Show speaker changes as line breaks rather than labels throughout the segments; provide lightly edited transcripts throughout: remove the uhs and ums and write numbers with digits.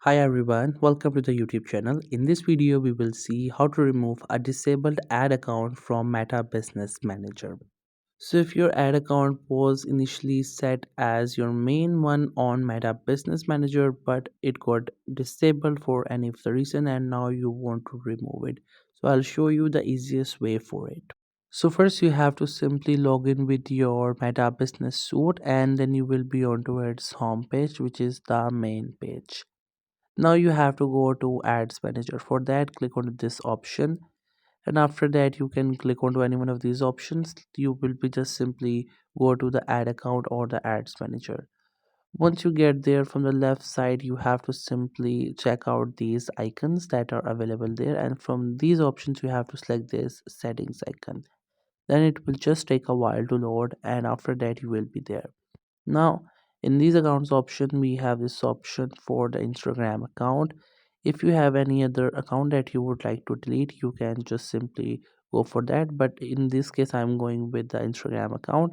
Hi everyone, welcome to the YouTube channel. In this video, we will see how to remove a disabled ad account from Meta Business Manager. So if your ad account was initially set as your main one on Meta Business Manager, but it got disabled for any of the reason and now you want to remove it. So I'll show you the easiest way for it. So first you have to simply log in with your Meta Business Suite and then you will be onto its home page, which is the main page. Now you have to go to ads manager. For that, click on this option, and after that you can click onto any one of these options. You will be just simply go to the ad account or the ads manager. Once you get there, from the left side you have to simply check out these icons that are available there, and from these options you have to select this settings icon. Then it will just take a while to load, and after that you will be there. Now, in these accounts option, we have this option for the Instagram account. If you have any other account that you would like to delete, you can just simply go for that. But in this case, I'm going with the Instagram account.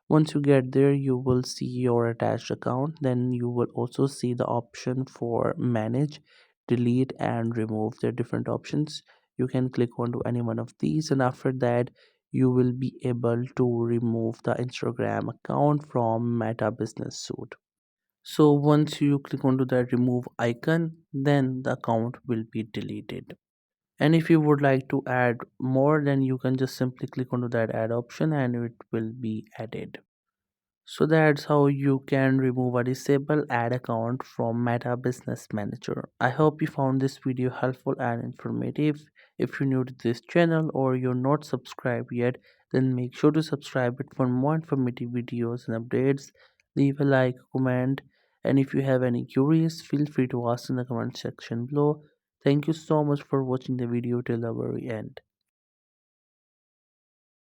Once you get there, you will see your attached account. Then you will also see the option for manage, delete, and remove. There are different options. You can click onto any one of these, and after that, you will be able to remove the Instagram account from Meta Business Suite. So once you click onto that remove icon, then the account will be deleted. And if you would like to add more, then you can just simply click onto that add option and it will be added. So that's how you can remove a disabled ad account from Meta Business Manager. I hope you found this video helpful and informative. If you're new to this channel or you're not subscribed yet, then make sure to subscribe it for more informative videos and updates. Leave a like, comment, and if you have any queries, feel free to ask in the comment section below. Thank you so much for watching the video till the very end.